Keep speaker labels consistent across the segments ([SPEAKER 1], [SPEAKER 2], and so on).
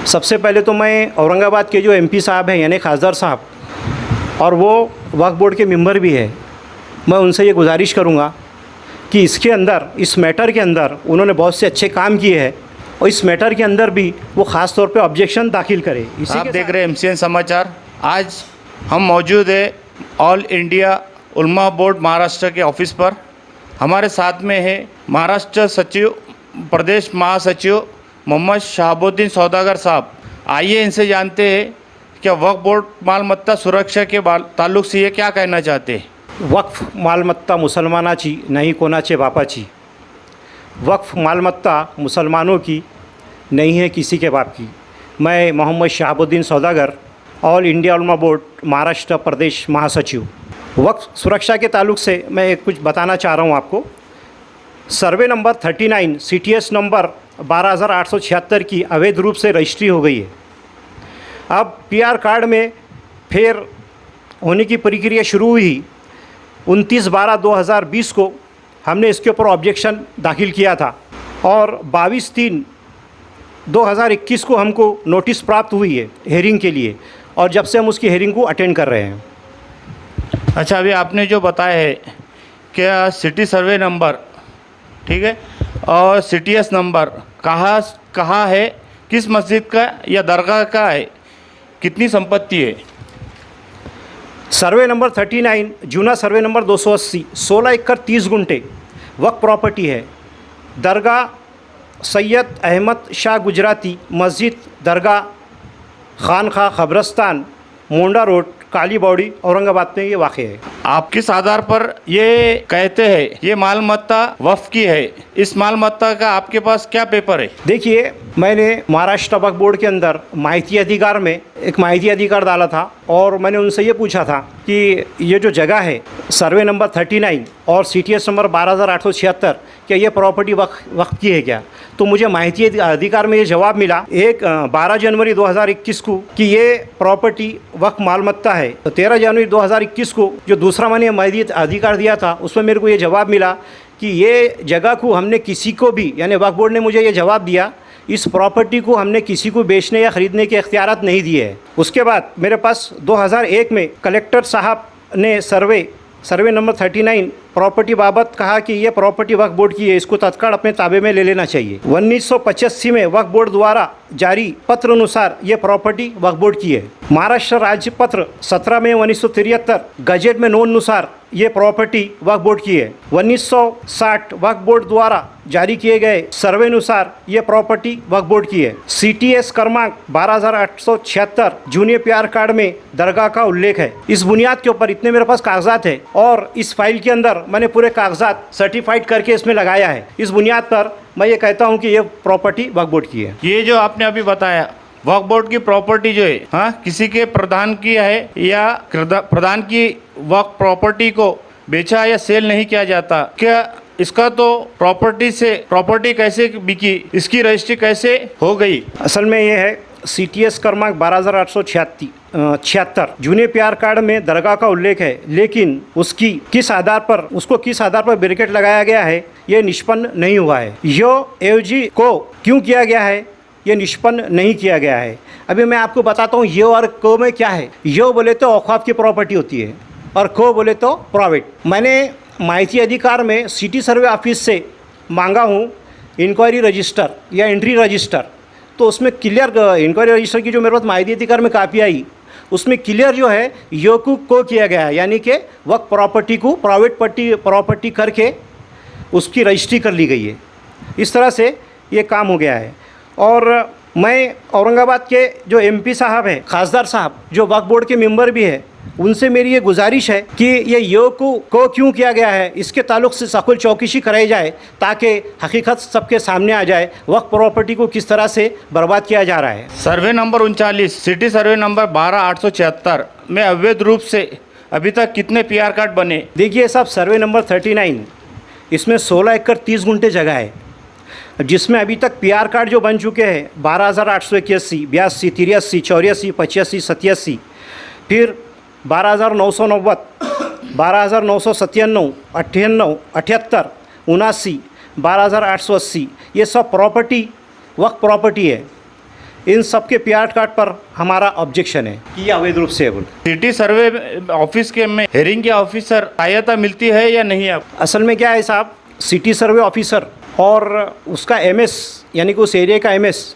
[SPEAKER 1] सबसे पहले तो मैं औरंगाबाद के जो एमपी साहब हैं यानी खासदार साहब, और वो वक्फ बोर्ड के मेंबर भी है, मैं उनसे ये गुजारिश करूँगा कि इसके अंदर, इस मैटर के अंदर उन्होंने बहुत से अच्छे काम किए हैं और इस मैटर के अंदर भी वो ख़ास तौर पे ऑब्जेक्शन दाखिल करे।
[SPEAKER 2] आप देख रहे हैं एमसीएन समाचार। आज हम मौजूद है ऑल इंडिया उलमा बोर्ड महाराष्ट्र के ऑफिस पर। हमारे साथ में है महाराष्ट्र सचिव, प्रदेश महासचिव मोहम्मद शहाबुद्दीन सौदागर साहब। आइए इनसे जानते हैं कि वक्फ बोर्ड मालमत्ता सुरक्षा के ताल्लुक से ये क्या कहना चाहते हैं।
[SPEAKER 1] वक्फ मालमत्ता मुसलमानाची नहीं कोणाचे बापाची। वक्फ मालमत्ता मुसलमानों की नहीं है किसी के बाप की। मैं मोहम्मद शहाबुद्दीन सौदागर, ऑल इंडिया उलमा बोर्ड महाराष्ट्र प्रदेश महासचिव। वक्फ सुरक्षा के ताल्लुक से मैं कुछ बताना चाह रहा हूँ आपको। सर्वे नंबर 39 CTS नंबर 12,876 की अवैध रूप से रजिस्ट्री हो गई है। अब PR कार्ड में फेर होने की प्रक्रिया शुरू हुई। 29/12/2020 को हमने इसके ऊपर ऑब्जेक्शन दाखिल किया था और 22/3/2021 को हमको नोटिस प्राप्त हुई है हेयरिंग के लिए, और जब से हम उसकी हेयरिंग को अटेंड कर रहे हैं।
[SPEAKER 2] अच्छा, अभी आपने जो बताया है कि सिटी सर्वे नंबर, ठीक है, और CTS नंबर कहाँ है, किस मस्जिद का या दरगाह का है, कितनी संपत्ति है?
[SPEAKER 1] सर्वे नंबर 39 जूना सर्वे नंबर 280 16 एकड़ 30 गुंठे वक्फ प्रॉपर्टी है। दरगाह सैयद अहमद शाह गुजराती मस्जिद, दरगाह खानखा कब्रस्तान, मोंडा रोड, काली बावड़ी, औरंगाबाद में ये वाक़ है।
[SPEAKER 2] आप किस आधार पर ये कहते हैं ये मालमत्ता वक्फ की है? इस मालमत्ता का आपके पास क्या पेपर है?
[SPEAKER 1] देखिए, मैंने महाराष्ट्र वक्फ बोर्ड के अंदर माहिती अधिकार में एक माहिती अधिकार डाला था और मैंने उनसे ये पूछा था कि ये जो जगह है सर्वे नंबर 39 और CTS नंबर 12,876, क्या ये प्रॉपर्टी वक्फ की है क्या? तो मुझे माहिती अधिकार में ये जवाब मिला 12 जनवरी 2021 को कि ये प्रॉपर्टी वक्फ मालमत्ता है। तो 13 जनवरी 2021 को जो दूसरा मैंने माहिती अधिकार दिया था उसमें मेरे को ये जवाब मिला कि ये जगह को हमने किसी को भी, यानी वक्फ बोर्ड ने मुझे ये जवाब दिया, इस प्रॉपर्टी को हमने किसी को बेचने या ख़रीदने के इख्तियारात नहीं दिए हैं। उसके बाद मेरे पास 2001 में कलेक्टर साहब ने सर्वे नंबर 39 प्रॉपर्टी बाबत कहा कि ये प्रॉपर्टी वक्फ बोर्ड की है, इसको तत्काल अपने ताबे में ले लेना चाहिए। 1985 में वक्फ बोर्ड द्वारा जारी पत्र अनुसार ये प्रॉपर्टी वक्फ बोर्ड की है। महाराष्ट्र राज्य पत्र 17 मई 1973 गजेट में नोंद अनुसार ये प्रॉपर्टी वक्फ बोर्ड की है। 1960 वक्फ बोर्ड द्वारा जारी किए गए सर्वे अनुसार ये प्रॉपर्टी वक्फ बोर्ड की है। CTS क्रमांक 12,876 जूनियर PR कार्ड में दरगाह का उल्लेख है। इस बुनियाद के ऊपर इतने मेरे पास कागजात है और इस फाइल के अंदर मैंने पूरे कागजात सर्टिफाइड करके इसमें लगाया है। इस बुनियाद पर मैं ये कहता हूँ कि ये प्रॉपर्टी वक्फ बोर्ड की है।
[SPEAKER 2] ये जो आपने अभी बताया वक्फ बोर्ड की प्रॉपर्टी जो है, हाँ, किसी के प्रधान की है या प्रधान की वक्फ प्रॉपर्टी को बेचा या सेल नहीं किया जाता क्या? इसका तो प्रॉपर्टी कैसे बिकी, इसकी रजिस्ट्री कैसे हो गई?
[SPEAKER 1] असल में ये है CTS क्रमांक 12,876 जूनियर PR कार्ड में दरगाह का उल्लेख है, लेकिन उसको किस आधार पर ब्रैकेट लगाया गया है ये निष्पन्न नहीं हुआ है। यो एवजी को क्यों किया गया है ये निष्पन्न नहीं किया गया है। अभी मैं आपको बताता हूँ यो और को में क्या है। यो बोले तो औक़ाफ़ की प्रॉपर्टी होती है और को बोले तो प्राइवेट। मैंने माहिती अधिकार में सिटी सर्वे ऑफिस से मांगा हूँ इंक्वायरी रजिस्टर या एंट्री रजिस्टर, तो उसमें क्लियर इंक्वायरी रजिस्टर की जो मेरे पास माहिती अधिकार में कापी आई उसमें क्लियर जो है यो को किया गया है, यानी कि वक्फ प्रॉपर्टी को प्राइवेट प्रॉपर्टी करके उसकी रजिस्ट्री कर ली गई है। इस तरह से ये काम हो गया है। और मैं औरंगाबाद के जो MP साहब हैं, खासदार साहब, जो वक्फ बोर्ड के मेंबर भी है, उनसे मेरी ये गुजारिश है कि ये यो को क्यों किया गया है इसके ताल्लुक से सखुल चौकसी कराई जाए ताकि हकीकत सबके सामने आ जाए वक्फ प्रॉपर्टी को किस तरह से बर्बाद किया जा रहा है।
[SPEAKER 2] Survey number 39 city survey number 12,876 में अवैध रूप से अभी तक कितने PR कार्ड बने? देखिए
[SPEAKER 1] साहब, सर्वे नंबर 39 इसमें 16 एकड़ 30 गुंठे जगह है, जिसमें अभी तक PR कार्ड जो बन चुके हैं 12,881, 82, 83, 84, 85, 87, फिर 12,990, 12,997, 98, 78, 79, 12,880, ये सब प्रॉपर्टी वक्फ प्रॉपर्टी है। इन सब के प्याट काट पर हमारा ऑब्जेक्शन है कि ये अवैध रूप से है बोल।
[SPEAKER 2] सिटी सर्वे ऑफिस के में हेरिंग के ऑफिसर सहायता मिलती है या नहीं आप?
[SPEAKER 1] असल में क्या है साहब, सिटी सर्वे ऑफिसर और उसका एमएस यानी कि उस एरिया का एमएस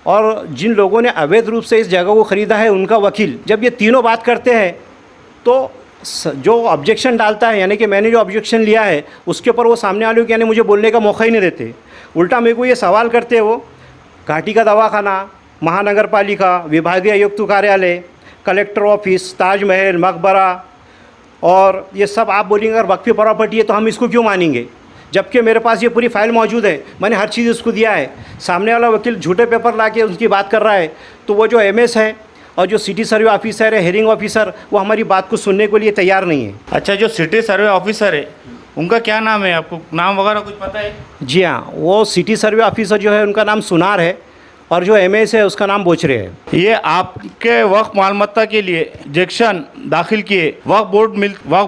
[SPEAKER 1] और जिन लोगों ने अवैध रूप से इस जगह को ख़रीदा है उनका वकील, जब ये तीनों बात करते हैं तो जो ऑब्जेक्शन डालता है यानी कि मैंने जो ऑब्जेक्शन लिया है उसके ऊपर वो सामने वाले को यानी मुझे बोलने का मौका ही नहीं देते। उल्टा मेरे को ये सवाल करते हैं वो, घाटी का दवाखाना, महानगर पालिका, विभागीय आयुक्त कार्यालय, कलेक्टर ऑफिस, ताजमहल, मकबरा और ये सब आप बोलेंगे अगर वक्फी प्रॉपर्टी है तो हम इसको क्यों मानेंगे, जबकि मेरे पास ये पूरी फाइल मौजूद है, मैंने हर चीज़ उसको दिया है। सामने वाला वकील झूठे पेपर ला के उसकी बात कर रहा है, तो वो जो एमएस है और जो सिटी सर्वे ऑफिसर है, हेरिंग ऑफिसर, वो हमारी बात को सुनने के लिए तैयार नहीं है।
[SPEAKER 2] अच्छा, जो सिटी सर्वे ऑफिसर है उनका क्या नाम है, आपको नाम वगैरह कुछ पता है?
[SPEAKER 1] जी हाँ, वो सिटी सर्वे ऑफिसर जो है उनका नाम सुनार है और जो एमएस है उसका नाम बोचरे है।
[SPEAKER 2] ये आपके वक्फ मालमत्ता के लिए ऑब्जेक्शन दाखिल किए, वक्फ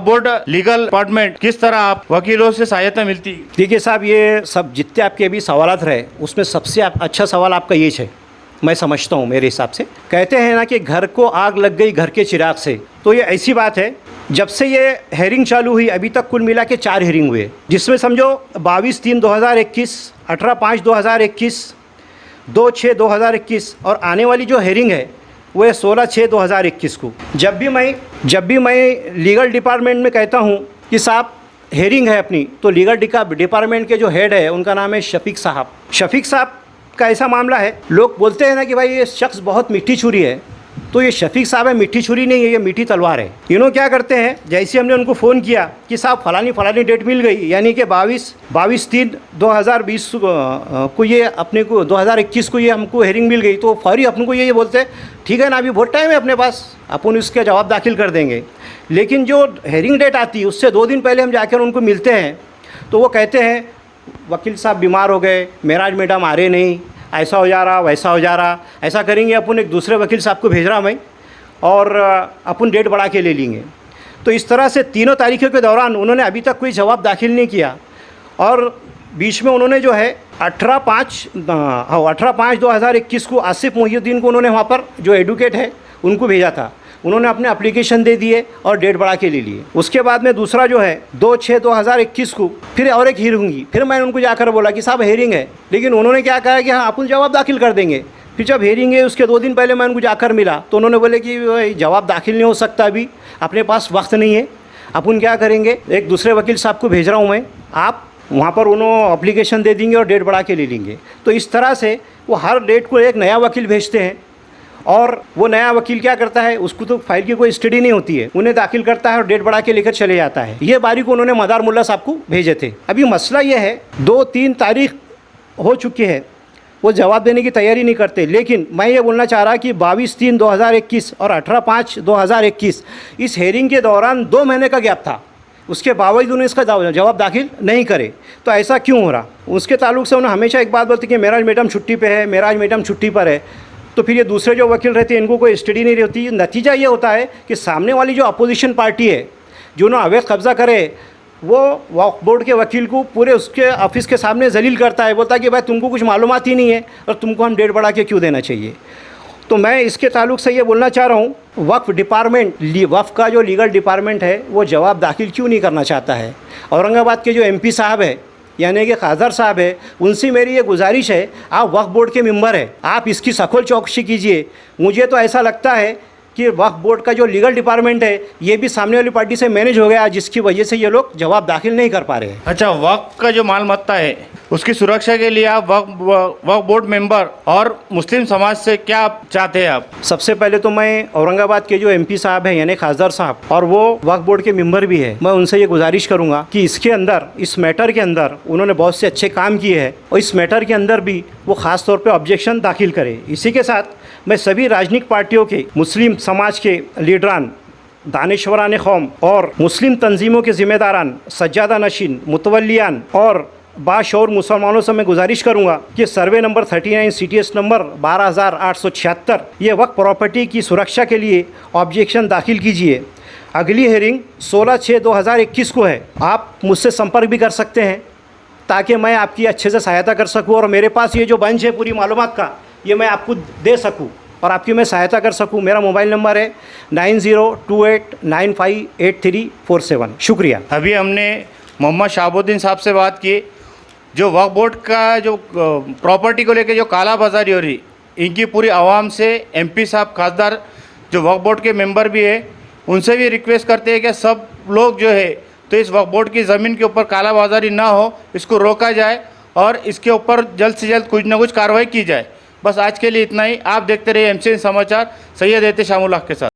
[SPEAKER 2] बोर्ड लीगल डिपार्टमेंट किस तरह आप वकीलों से सहायता मिलती?
[SPEAKER 1] देखिए साहब, ये सब जितने आपके अभी सवालात रहे उसमें सबसे अच्छा सवाल आपका ये है, मैं समझता हूँ मेरे हिसाब से। कहते हैं ना कि घर को आग लग गई घर के चिराग से, तो ये ऐसी बात है। जब से ये हेयरिंग चालू हुई अभी तक कुल मिला के 4 हेयरिंग हुए, जिसमें समझो 22/3/2021, 18/5/2021, 2/6/2021 और आने वाली जो हेयरिंग है वो है 16/6/2021 को। जब भी मैं लीगल डिपार्टमेंट में कहता हूँ कि साहब हेयरिंग है अपनी, तो लीगल डिपार्टमेंट के जो हेड है उनका नाम है शफीक साहब। शफीक साहब का ऐसा मामला है, लोग बोलते हैं ना कि भाई ये शख्स बहुत मीठी छुरी है, तो ये शफीक साहब है, मीठी छुरी नहीं है, ये मीठी तलवार है। इन्हों क्या करते हैं, जैसे हमने उनको फ़ोन किया कि साहब फलानी डेट मिल गई, यानी कि 22/3/2020 को ये अपने को 2021 को ये हमको हेयरिंग मिल गई, तो फौरी अपन को ये बोलते हैं ठीक है ना, अभी बहुत टाइम है अपने पास, अपन उसका जवाब दाखिल कर देंगे। लेकिन जो हेयरिंग डेट आती है उससे 2 दिन पहले हम जाकर उनको मिलते हैं, तो वो कहते हैं वकील साहब बीमार हो गए, मेराज मैडम आ रहे नहीं, ऐसा हो जा रहा, वैसा हो जा रहा, ऐसा करेंगे अपन, एक दूसरे वकील साहब को भेज रहा मैं और अपन डेट बढ़ा के ले लेंगे। तो इस तरह से 3 तारीखों के दौरान उन्होंने अभी तक कोई जवाब दाखिल नहीं किया और बीच में उन्होंने जो है 18/5/2021 को आसिफ मोहिउद्दीन को उन्होंने वहाँ पर जो एडवोकेट है उनको भेजा था, उन्होंने अपने एप्लीकेशन दे दिए और डेट बढ़ा के ले लिए। उसके बाद में दूसरा जो है 2/6/2021 को फिर और एक हियरिंग हुई, फिर मैंने उनको जाकर बोला कि साहब हेयरिंग है, लेकिन उन्होंने क्या कहा कि हाँ अपन जवाब दाखिल कर देंगे। फिर जब हेयरिंग है उसके 2 दिन पहले मैं उनको जाकर मिला तो उन्होंने बोले कि जवाब दाखिल नहीं हो सकता, अभी अपने पास वक्त नहीं है, अपन क्या करेंगे, एक दूसरे वकील साहब को भेज रहा हूँ मैं, आप वहाँ पर उन्होंने एप्लीकेशन दे देंगे और डेट बढ़ा के ले लेंगे। तो इस तरह से वो हर डेट को एक नया वकील भेजते हैं और वो नया वकील क्या करता है, उसको तो फाइल की कोई स्टडी नहीं होती है, उन्हें दाखिल करता है और डेट बढ़ा के लेकर चले जाता है। ये बारी को उन्होंने मदार मुल्ला साहब को भेजे थे। अभी मसला ये है 2-3 तारीख हो चुकी है, वो जवाब देने की तैयारी नहीं करते। लेकिन मैं ये बोलना चाह रहा कि 22/3/2021 और 18/5/2021 इस हेयरिंग के दौरान 2 महीने का गैप था, उसके बावजूद उन्होंने इसका जवाब दाखिल नहीं करे। तो ऐसा क्यों हो रहा, उसके ताल्लुक से उन्होंने हमेशा एक बात बोलते कि मेराज मैडम छुट्टी पे है, मेराज मैडम छुट्टी पर है, तो फिर ये दूसरे जो वकील रहते हैं इनको कोई स्टडी नहीं रहती। नतीजा ये होता है कि सामने वाली जो अपोजिशन पार्टी है जो उन्होंने अवैध कब्जा करे, वो वक्फ बोर्ड के वकील को पूरे उसके ऑफिस के सामने जलील करता है, बोलता है कि भाई तुमको कुछ मालूमात ही नहीं है और तुमको हम डेट बढ़ा के क्यों देना चाहिए। तो मैं इसके ताल्लुक से ये बोलना चाह रहा हूँ, वक्फ डिपार्टमेंट, वक्फ का जो लीगल डिपार्टमेंट है वो जवाब दाखिल क्यों नहीं करना चाहता है। औरंगाबाद के जो MP साहब है यानी कि खादर साहब है, उनसे मेरी ये गुजारिश है, आप वक्फ बोर्ड के मेंबर हैं, आप इसकी सखोल चौकसी कीजिए। मुझे तो ऐसा लगता है कि वक्फ बोर्ड का जो लीगल डिपार्टमेंट है ये भी सामने वाली पार्टी से मैनेज हो गया, जिसकी वजह से ये लोग जवाब दाखिल नहीं कर पा रहे हैं।
[SPEAKER 2] अच्छा, वक्फ का जो मालमत्ता है उसकी सुरक्षा के लिए आप वक्फ बोर्ड मेंबर और मुस्लिम समाज से क्या चाहते हैं आप?
[SPEAKER 1] सबसे पहले तो मैं औरंगाबाद के जो MP साहब हैं यानी खासदार साहब, और वो वक्फ बोर्ड के मेंबर भी है, मैं उनसे ये गुजारिश करूंगा कि इसके अंदर, इस मैटर के अंदर उन्होंने बहुत से अच्छे काम किए हैं और इस मैटर के अंदर भी वो ख़ास तौर पे ऑब्जेक्शन दाखिल करें। इसी के साथ मैं सभी राजनीतिक पार्टियों के, मुस्लिम समाज के लीडरान, दानिशवरान कौम और मुस्लिम तंजीमों के ज़िम्मेदारान, सज्जादा नशीन, मुतवल्लियान और बाशऊर मुसलमानों से मैं गुजारिश करूंगा कि सर्वे नंबर 39 CTS नंबर 12,876 ये वक्फ प्रॉपर्टी की सुरक्षा के लिए ऑब्जेक्शन दाखिल कीजिए। अगली हेयरिंग 16/6/2021 को है। आप मुझसे संपर्क भी कर सकते हैं ताकि मैं आपकी अच्छे से सहायता कर सकूं और मेरे पास ये जो बंच है पूरी मालूमात का, ये मैं आपको दे सकूं और आपकी मैं सहायता कर सकूं। मेरा मोबाइल नंबर है 9028958347। शुक्रिया।
[SPEAKER 2] अभी हमने मोहम्मद शाहबुद्दीन साहब से बात की, जो वक्फ बोर्ड का जो प्रॉपर्टी को लेके जो काला बाजारी हो रही, इनकी पूरी आवाम से एमपी साहब खासदार जो वक्फ बोर्ड के मेंबर भी है, उनसे भी रिक्वेस्ट करते हैं कि सब लोग जो है तो इस वक्फ बोर्ड की ज़मीन के ऊपर काला बाजारी ना हो, इसको रोका जाए और इसके ऊपर जल्द से जल्द कुछ ना कुछ कार्रवाई की जाए। बस आज के लिए इतना ही। आप देखते रहिए एमसीएन समाचार। सैयद एहते शामुल हक के साथ।